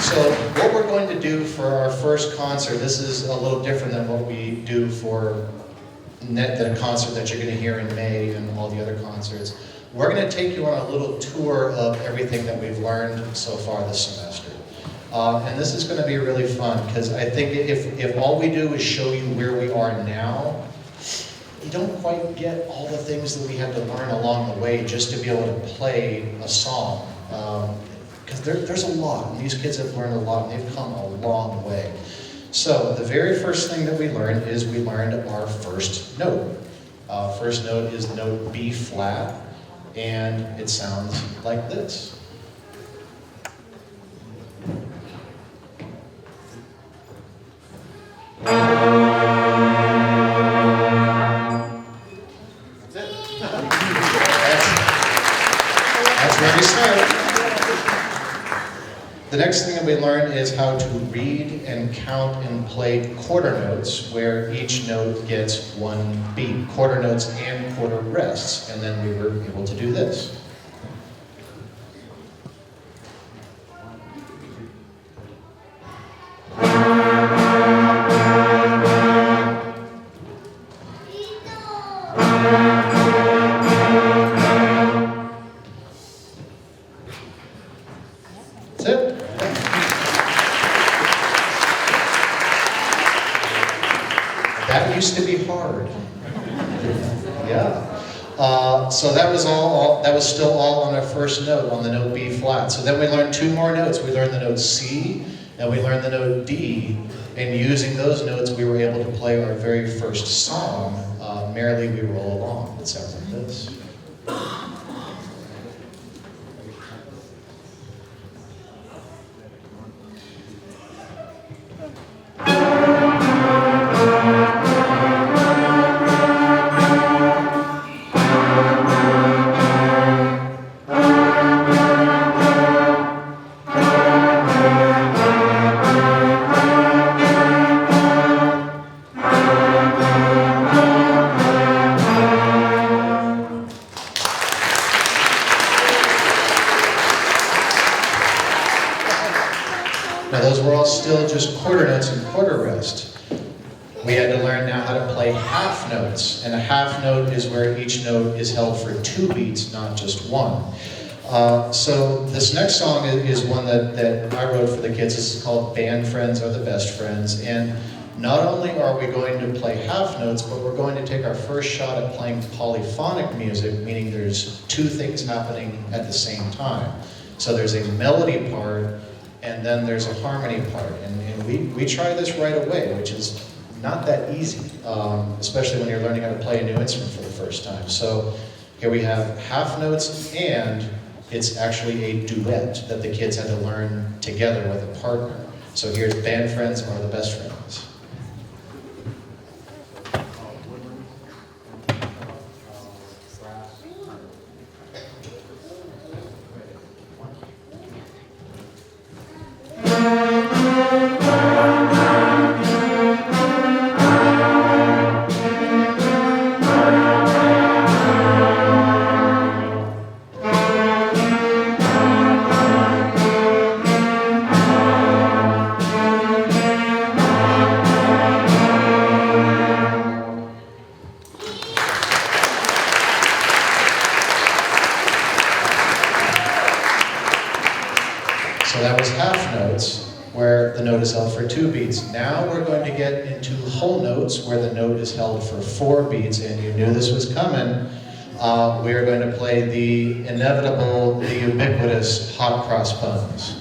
So what we're going to do for our first concert, this is a little different than what we do for the concert that you're going to hear in May and all the other concerts. We're going to take you on a little tour of everything that we've learned so far this semester. And this is going to be really fun, because I think if all we do is show you where we are now, you don't quite get all the things that we had to learn along the way just to be able to play a song. Because there's a lot, and these kids have learned a lot, and they've come a long way. So the very first thing that we learned is we learned our first note. First note is note B flat, and it sounds like this. That's where we start. The next thing that we learn is how to read and count and play quarter notes, where each note gets one beat. Quarter notes and quarter rests, and then we were able to do this. That used to be hard. Yeah. So that was still all on our first note, on the note B flat. So then we learned two more notes. We learned the note C, and we learned the note D. And using those notes, we were able to play our very first song, Merrily We Roll Along. It sounds like this. Now those were all still just quarter notes and quarter rest. We had to learn now how to play half notes, and a half note is where each note is held for two beats, not just one. So this next song is one that I wrote for the kids. This is called Band Friends Are the Best Friends, and not only are we going to play half notes, but we're going to take our first shot at playing polyphonic music, meaning there's two things happening at the same time. So there's a melody part, and then there's a harmony part, and we try this right away, which is not that easy, especially when you're learning how to play a new instrument for the first time. So here we have half notes, and it's actually a duet that the kids had to learn together with a partner. So here's Band Friends Are the Best Friends. So that was half notes, where the note is held for two beats. Now we're going to get into whole notes, where the note is held for four beats, and you knew this was coming. We are going to play the inevitable, the ubiquitous hot cross buns.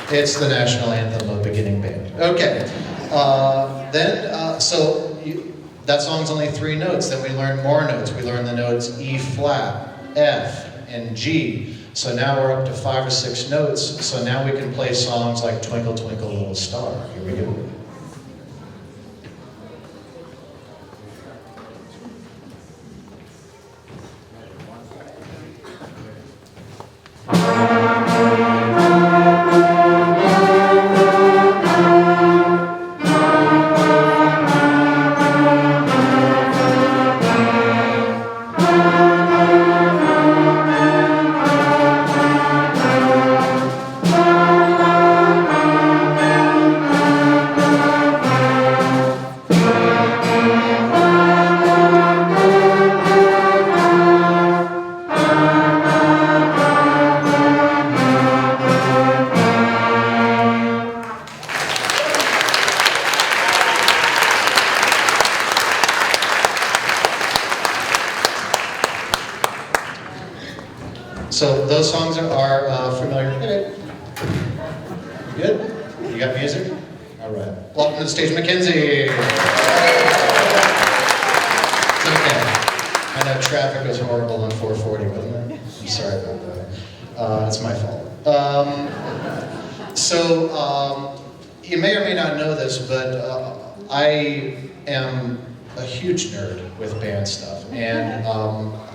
It's the national anthem of beginning band. Okay, that song's only three notes. Then we learn more notes. We learn the notes E flat, F, and G. So now we're up to 5 or 6 notes, so now we can play songs like Twinkle Twinkle Little Star. Here we go. So those songs are familiar. Hey, babe. Good? You got music? All right. Welcome to the stage, Mackenzie. It's okay. I know traffic was horrible on 440, wasn't it? I'm sorry about that. It's my fault. You may or may not know this, but I am a huge nerd with band stuff, and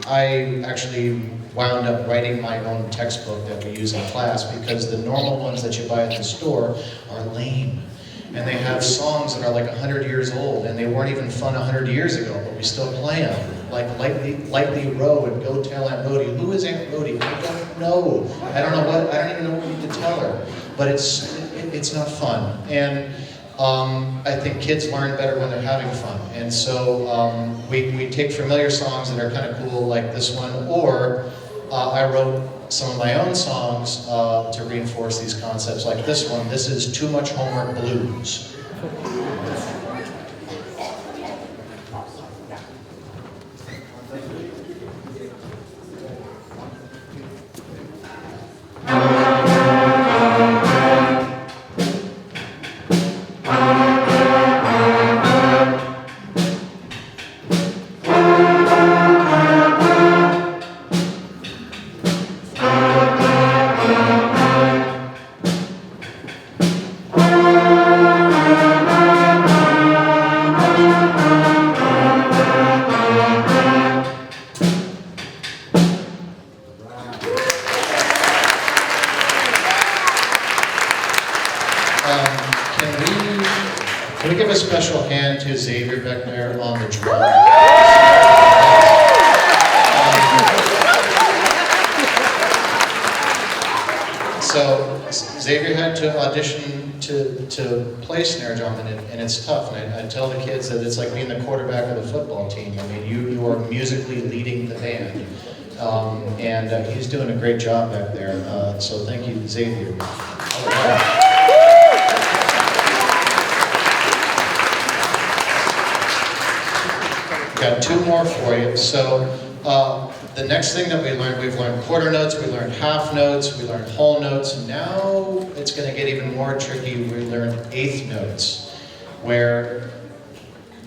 I actually wound up writing my own textbook that we use in class because the normal ones that you buy at the store are lame. And they have songs that are like 100 years old, and they weren't even fun 100 years ago, but we still play them. Like Lightly Row and Go Tell Aunt Rhody. Who is Aunt Rhody? I don't know. I don't even know what we need to tell her. But it's not fun. And I think kids learn better when they're having fun. And so we take familiar songs that are kind of cool, like this one, or I wrote some of my own songs to reinforce these concepts, like this one. This is Too Much Homework Blues. Can we give a special hand to Xavier back there on the drum? So Xavier had to audition to play snare drum, and it's tough. And I tell the kids that it's like being the quarterback of the football team. I mean, you are musically leading the band, and he's doing a great job back there. So thank you, Xavier. Got 2 more for you. So the next thing that we've learned quarter notes, we learned half notes, we learned whole notes. Now it's going to get even more tricky. We learned eighth notes, where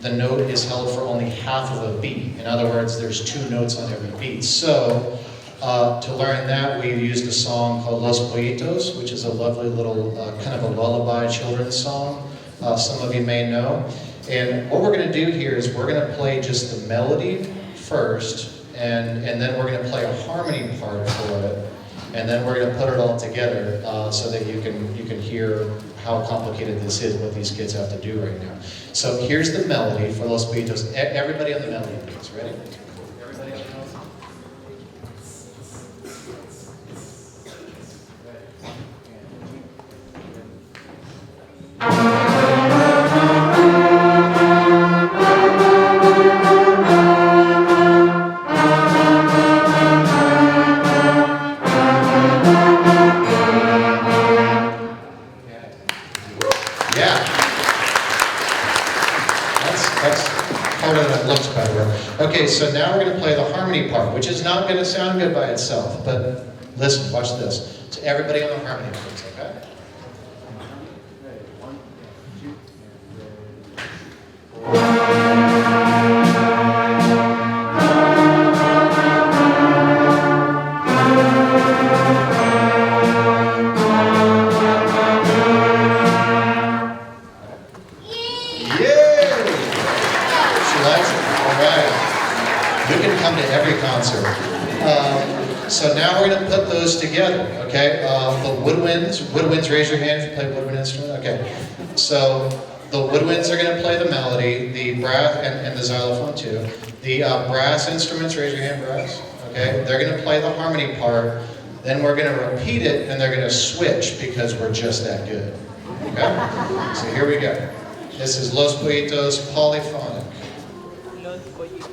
the note is held for only half of a beat. In other words, there's 2 notes on every beat. So to learn that, we used a song called Los Pollitos, which is a lovely little kind of a lullaby children's song. Some of you may know. And what we're going to do here is we're going to play just the melody first, and then we're going to play a harmony part for it, and then we're going to put it all together so that you can hear how complicated this is, what these kids have to do right now. So here's the melody for Los Pollitos. Everybody on the melody, please. Ready? Everybody on the melody? Okay, so now we're going to play the harmony part, which is not going to sound good by itself, but listen, watch this. So everybody on the harmony, please, okay? come to every concert. So now we're going to put those together, okay? The woodwinds, raise your hand if you play a woodwind instrument. Okay. So the woodwinds are going to play the melody, the brass, and the xylophone too. The brass instruments, raise your hand, brass. Okay, they're going to play the harmony part. Then we're going to repeat it, and they're going to switch because we're just that good. Okay? So here we go. This is Los Pollitos polyphonic. Los Pollitos.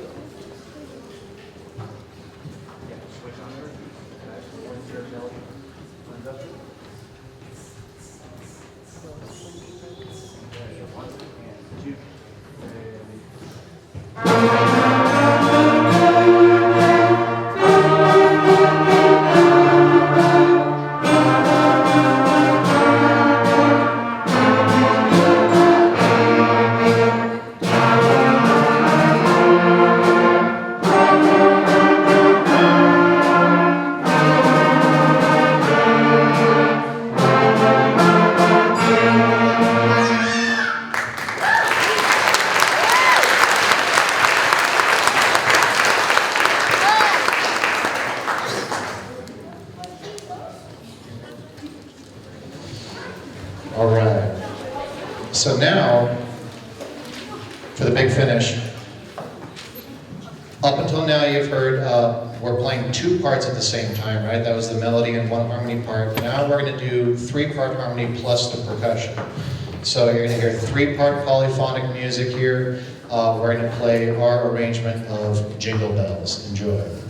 All right. So now, for the big finish. Up until now, you've heard we're playing two parts at the same time, right? That was the melody and one harmony part. Now we're going to do three-part harmony plus the percussion. So you're going to hear three-part polyphonic music here. We're going to play our arrangement of Jingle Bells. Enjoy.